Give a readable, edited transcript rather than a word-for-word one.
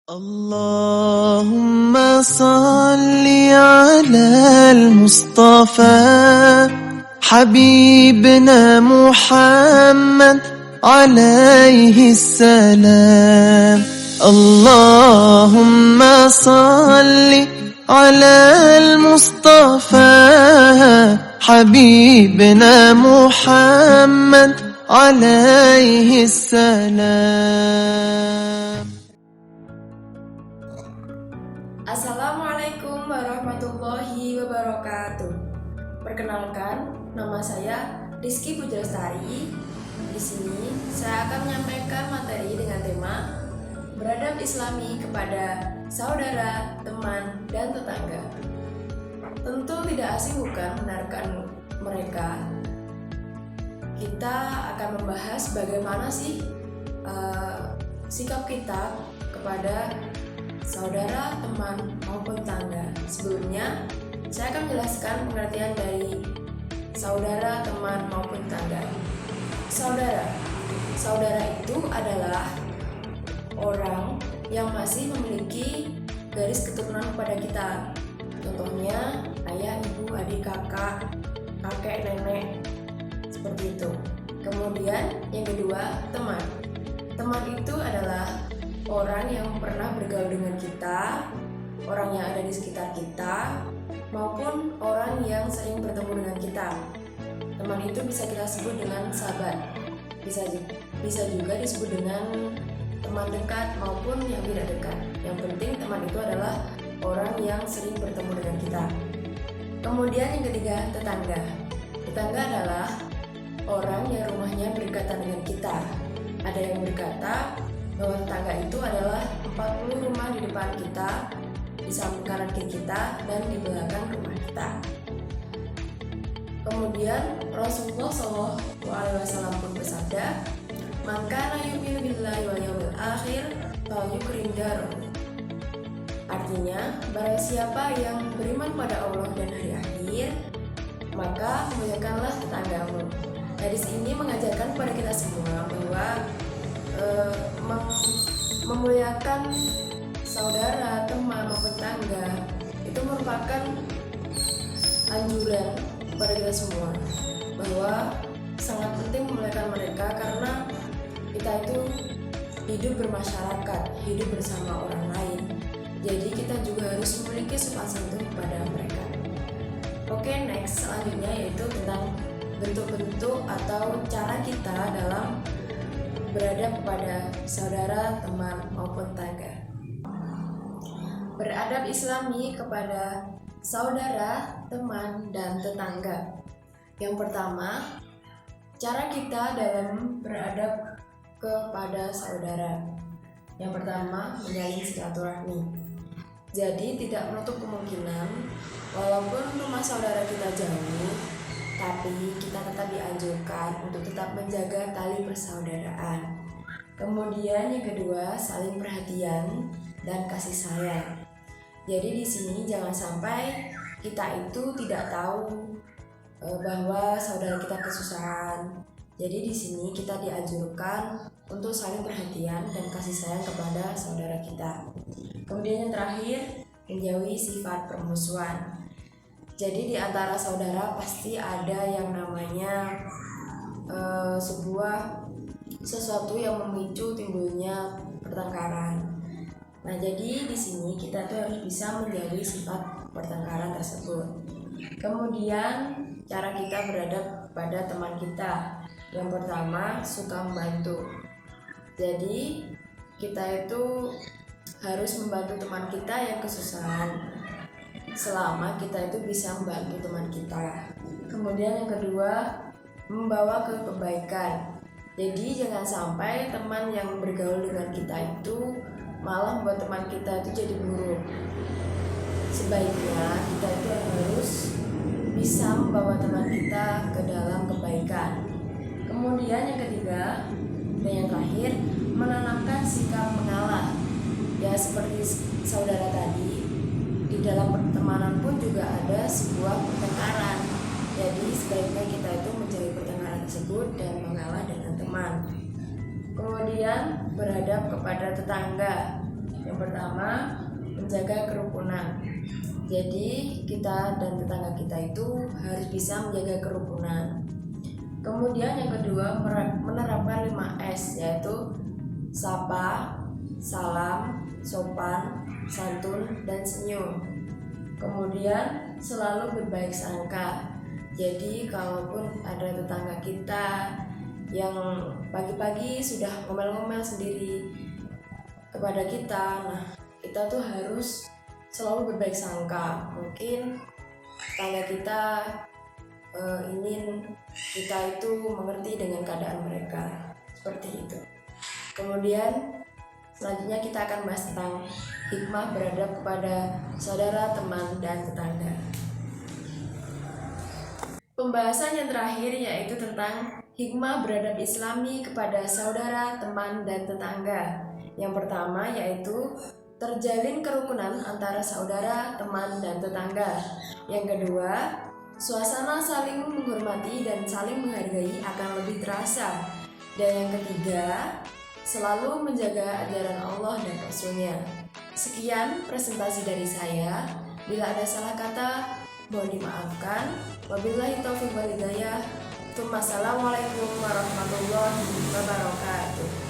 اللهم صل على المصطفى حبيبنا محمد عليه السلام. اللهم صل على المصطفى حبيبنا محمد عليه السلام. Assalamualaikum warahmatullahi wabarakatuh. Perkenalkan, nama saya Rizky Pujalestari. Di sini saya akan menyampaikan materi dengan tema beradab Islami kepada saudara, teman, dan tetangga. Tentu tidak asing bukan mendengarkan mereka. Kita akan membahas bagaimana sih sikap kita kepada saudara, teman, maupun tetangga. Sebelumnya, saya akan menjelaskan pengertian dari saudara, teman, maupun tetangga. Saudara itu adalah orang yang masih memiliki garis keturunan kepada kita. Contohnya, ayah, ibu, adik, kakak, kakek, nenek, seperti itu. Kemudian, yang kedua, teman. Teman itu adalah orang yang pernah bergaul dengan kita, orang yang ada di sekitar kita, maupun orang yang sering bertemu dengan kita. Teman itu bisa kita sebut dengan sahabat, bisa juga disebut dengan teman dekat maupun yang tidak dekat. Yang penting teman itu adalah orang yang sering bertemu dengan kita. Kemudian yang ketiga, tetangga. Tetangga adalah orang yang rumahnya berdekatan dengan kita. Ada yang berkata bahwa tetangga itu adalah 40 rumah di depan kita, di samping kanan kiri kita, dan di belakang rumah kita. Kemudian Rasulullah SAW pun bersabda, "Maka la yu'minu billahi wal yawmil akhir falyukrim jarahu." Artinya, barang siapa yang beriman pada Allah dan hari akhir, maka muliakanlah tetanggamu. Hadis ini mengajarkan kepada kita semua bahwa memuliakan saudara, teman, maupun tetangga itu merupakan anjuran kepada kita semua, bahwa sangat penting memuliakan mereka karena kita itu hidup bermasyarakat, hidup bersama orang lain. Jadi kita juga harus memiliki sopan santun kepada mereka. Oke, next selanjutnya yaitu tentang bentuk-bentuk atau cara kita dalam beradab kepada saudara, teman, maupun tetangga. Beradab Islami kepada saudara, teman, dan tetangga. Yang pertama, cara kita dalam beradab kepada saudara. Yang pertama, menjalin silaturahmi. Jadi tidak menutup kemungkinan walaupun rumah saudara kita jauh, tapi kita tetap dianjurkan untuk tetap menjaga tali persaudaraan. Kemudian yang kedua, saling perhatian dan kasih sayang. Jadi di sini jangan sampai kita itu tidak tahu bahwa saudara kita kesusahan. Jadi di sini kita dianjurkan untuk saling perhatian dan kasih sayang kepada saudara kita. Kemudian yang terakhir, menjauhi sifat permusuhan. Jadi di antara saudara pasti ada yang namanya sesuatu yang memicu timbulnya pertengkaran. Nah, jadi di sini kita tuh harus bisa menjauhi sifat pertengkaran tersebut. Kemudian cara kita beradab pada teman kita. Yang pertama, suka membantu. Jadi kita itu harus membantu teman kita yang kesusahan, selama kita itu bisa membantu teman kita. Kemudian yang kedua, membawa ke kebaikan. Jadi jangan sampai teman yang bergaul dengan kita itu malah membuat teman kita itu jadi buruk. Sebaiknya kita itu harus bisa membawa teman kita ke dalam kebaikan. Kemudian yang ketiga dan yang terakhir, menanamkan sikap mengalah. Ya seperti saudara tadi, di dalam pertemanan pun juga ada sebuah pertengkaran. Jadi sebaiknya kita itu mencari pertengkaran tersebut dan mengalah dengan teman. Kemudian beradab kepada tetangga. Yang pertama pertama, menjaga kerukunan. Jadi kita dan tetangga kita itu harus bisa menjaga kerukunan. Kemudian yang kedua, menerapkan 5S, yaitu sapa, salam, sopan, santun, dan senyum. Kemudian selalu berbaik sangka. Jadi kalaupun ada tetangga kita yang pagi-pagi sudah ngomel-ngomel sendiri kepada kita, nah kita tuh harus selalu berbaik sangka. Mungkin tetangga kita ingin kita itu mengerti dengan keadaan mereka, seperti itu. Kemudian selanjutnya kita akan bahas tentang hikmah beradab kepada saudara, teman, dan tetangga. Pembahasan yang terakhir yaitu tentang hikmah beradab Islami kepada saudara, teman, dan tetangga. Yang pertama yaitu terjalin kerukunan antara saudara, teman, dan tetangga. Yang kedua, suasana saling menghormati dan saling menghargai akan lebih terasa. Dan yang ketiga, selalu menjaga ajaran Allah dan Rasul-Nya. Sekian presentasi dari saya. Bila ada salah kata, mohon dimaafkan. Wabillahi taufiq wal hidayah. Assalamualaikum warahmatullahi wabarakatuh.